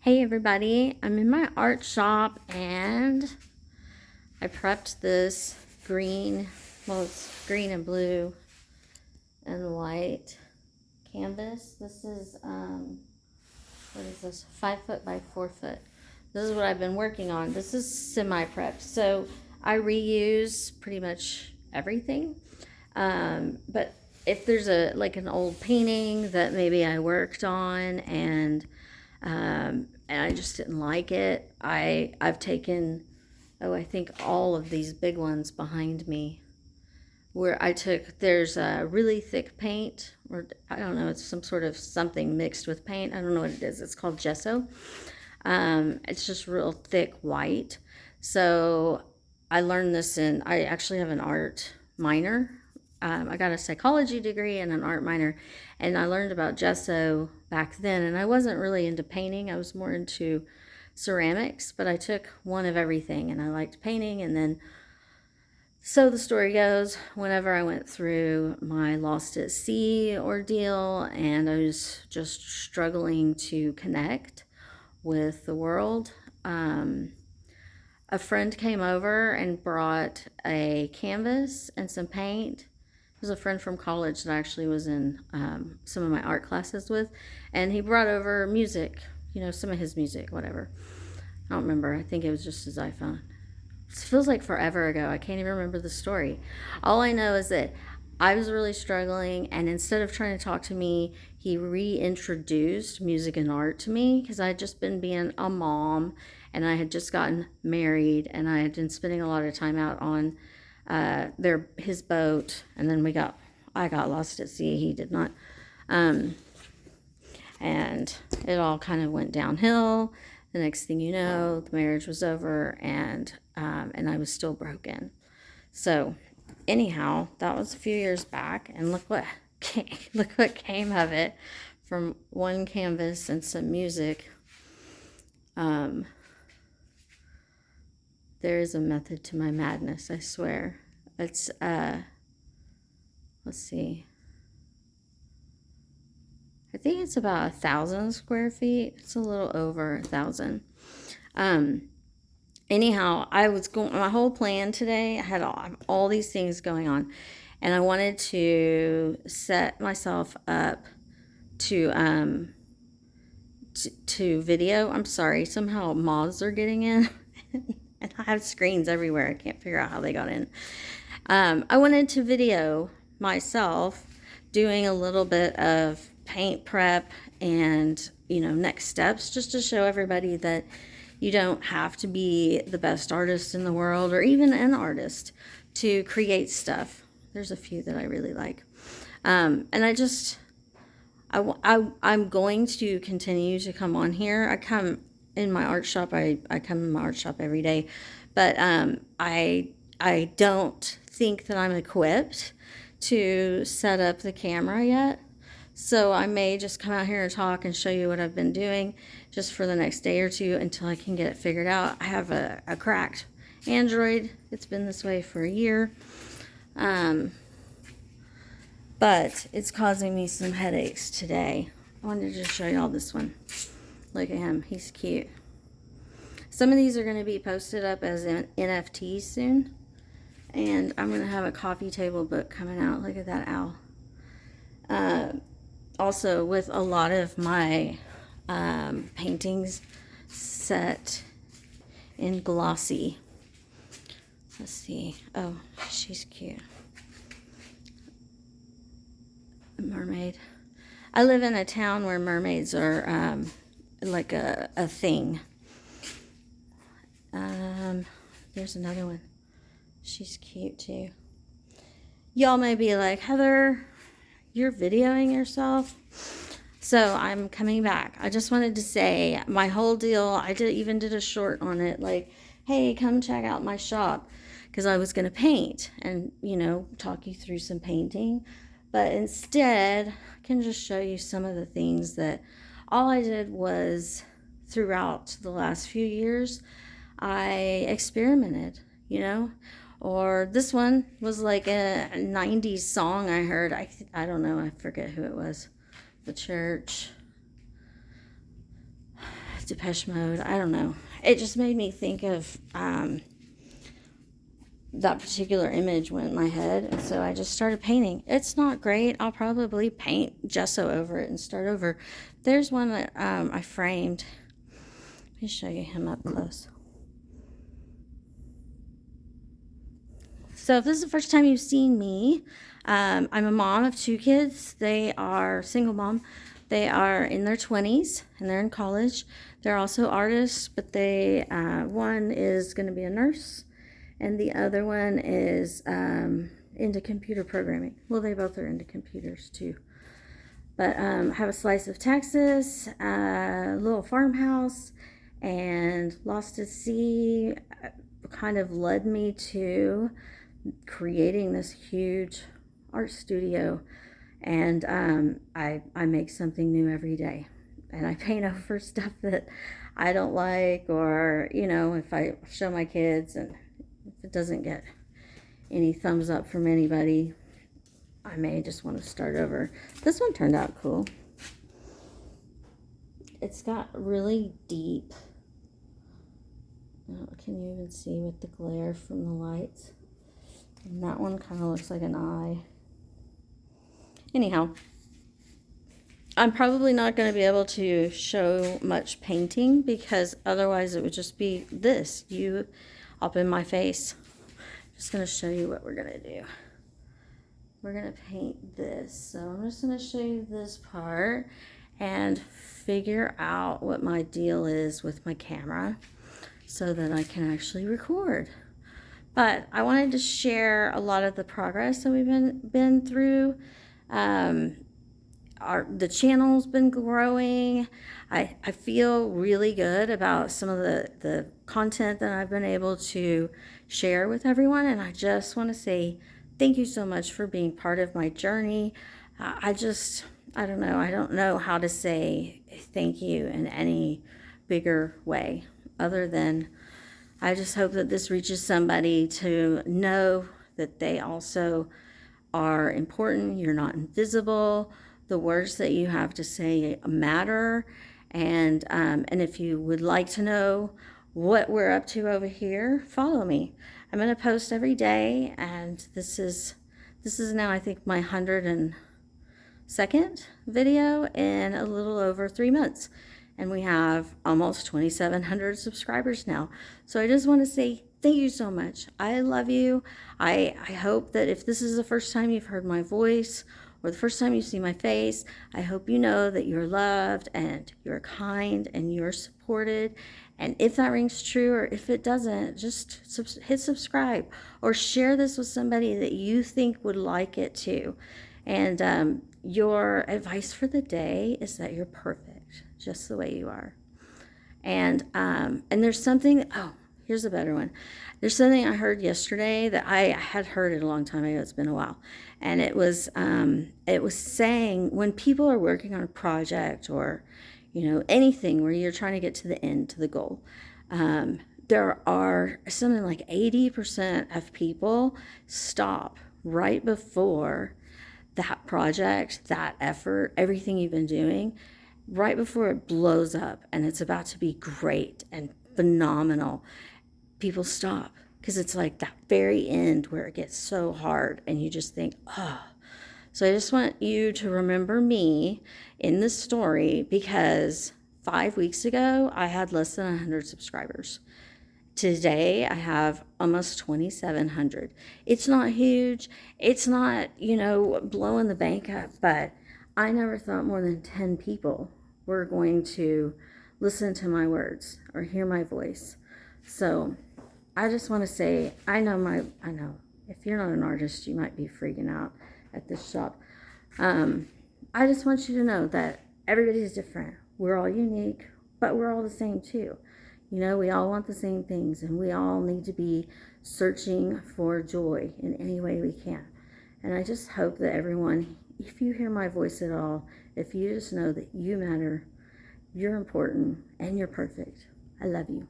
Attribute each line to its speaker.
Speaker 1: Hey everybody, I'm in my art shop and I prepped this green, well it's green and blue and white canvas. This is, what is this, 5 foot by 4 foot. This is what I've been working on. This is semi-prepped, so I reuse pretty much everything. But if there's an old painting that maybe I worked on and I just didn't like it, I've taken, I think all of these big ones behind me, where there's a really thick paint, or I don't know, it's some sort of something mixed with paint. I don't know what it is. It's called gesso. It's just real thick white. So I learned this I actually have an art minor. I got a psychology degree and an art minor, and I learned about gesso back then, and I wasn't really into painting. I was more into ceramics, but I took one of everything, and I liked painting. And then, so the story goes, whenever I went through my lost at sea ordeal and I was just struggling to connect with the world, a friend came over and brought a canvas and some paint. It was a friend from college that I actually was in some of my art classes with, and he brought over music, some of his music, whatever. I don't remember. I think it was just his iPhone. It feels like forever ago. I can't even remember the story. All I know is that I was really struggling, and instead of trying to talk to me, he reintroduced music and art to me, because I had just been being a mom, and I had just gotten married, and I had been spending a lot of time out on his boat, and then I got lost at sea. He did not, and it all kind of went downhill. The next thing you know, the marriage was over, and I was still broken. So anyhow, that was a few years back, and look what came of it from one canvas and some music. There is a method to my madness, I swear. It's, let's see. I think it's about 1,000 square feet. It's a little over 1,000. Anyhow, my whole plan today, I had all these things going on, and I wanted to set myself up to video. I'm sorry, somehow moths are getting in. And I have screens everywhere. I can't figure out how they got in. I wanted to video myself doing a little bit of paint prep and, next steps, just to show everybody that you don't have to be the best artist in the world or even an artist to create stuff. There's a few that I really like. And I'm going to continue to come on here. I come in my art shop. I come in my art shop every day, but I don't think that I'm equipped to set up the camera yet. So I may just come out here and talk and show you what I've been doing just for the next day or two until I can get it figured out. I have a cracked Android. It's been this way for a year. But it's causing me some headaches today. I wanted to show you all this one. Look at him. He's cute. Some of these are going to be posted up as NFTs soon. And I'm going to have a coffee table book coming out. Look at that owl. Also, with a lot of my paintings set in glossy. Let's see. Oh, she's cute. A mermaid. I live in a town where mermaids are like a thing. There's another one. She's cute too. Y'all may be like, Heather, you're videoing yourself? So I'm coming back. I just wanted to say my whole deal, I even did a short on it, like, hey, come check out my shop, because I was going to paint and, talk you through some painting. But instead, I can just show you some of the things that all I did was, throughout the last few years, I experimented, Or this one was like a 90s song I heard. I don't know. I forget who it was. The church. Depeche Mode. I don't know. It just made me think of that particular image went in my head, and so I just started painting. It's not great. I'll probably paint gesso over it and start over. There's one that I framed. Let me show you him up close. So if this is the first time you've seen me, I'm a mom of 2 kids. They are single mom. They are in their 20s and they're in college. They're also artists, but they one is going to be a nurse and the other one is into computer programming. Well, they both are into computers too. But have a slice of Texas, a little farmhouse, and Lost at Sea kind of led me to creating this huge art studio. And I make something new every day, and I paint over stuff that I don't like, or if I show my kids and if it doesn't get any thumbs up from anybody, I may just want to start over. This one turned out cool. It's got really deep, can you even see with the glare from the lights? And that one kind of looks like an eye. Anyhow, I'm probably not going to be able to show much painting because otherwise it would just be this, you up in my face. Just going to show you what we're going to do. We're going to paint this. So I'm just going to show you this part and figure out what my deal is with my camera so that I can actually record. But I wanted to share a lot of the progress that we've been through. The channel's been growing. I feel really good about some of the content that I've been able to share with everyone, and I just want to say thank you so much for being part of my journey. I don't know how to say thank you in any bigger way other than I just hope that this reaches somebody to know that they also are important. You're not invisible. The words that you have to say matter. And if you would like to know what we're up to over here, follow me. I'm going to post every day, and this is now I think my 102nd video in a little over 3 months. And we have almost 2,700 subscribers now. So I just want to say thank you so much. I love you. I hope that if this is the first time you've heard my voice or the first time you see my face, I hope you know that you're loved and you're kind and you're supported. And if that rings true, or if it doesn't, just hit subscribe or share this with somebody that you think would like it too. And your advice for the day is that you're perfect, just the way you are. And there's something, here's a better one. There's something I heard yesterday that I had heard it a long time ago. It's been a while. And it was saying when people are working on a project or, anything where you're trying to get to the end, to the goal, there are something like 80% of people stop right before that project, that effort, everything you've been doing, right before it blows up and it's about to be great and phenomenal. People stop because it's like that very end where it gets so hard and you just think, oh. So I just want you to remember me in this story because 5 weeks ago I had less than 100 subscribers. Today I have almost 2,700. It's not huge. It's not, blowing the bank up, but I never thought more than 10 people were going to listen to my words or hear my voice. So I just want to say, I know if you're not an artist, you might be freaking out at this shop. I just want you to know that everybody's different. We're all unique, but we're all the same too. We all want the same things, and we all need to be searching for joy in any way we can. And I just hope that everyone, if you hear my voice at all, if you just know that you matter, you're important, and you're perfect. I love you.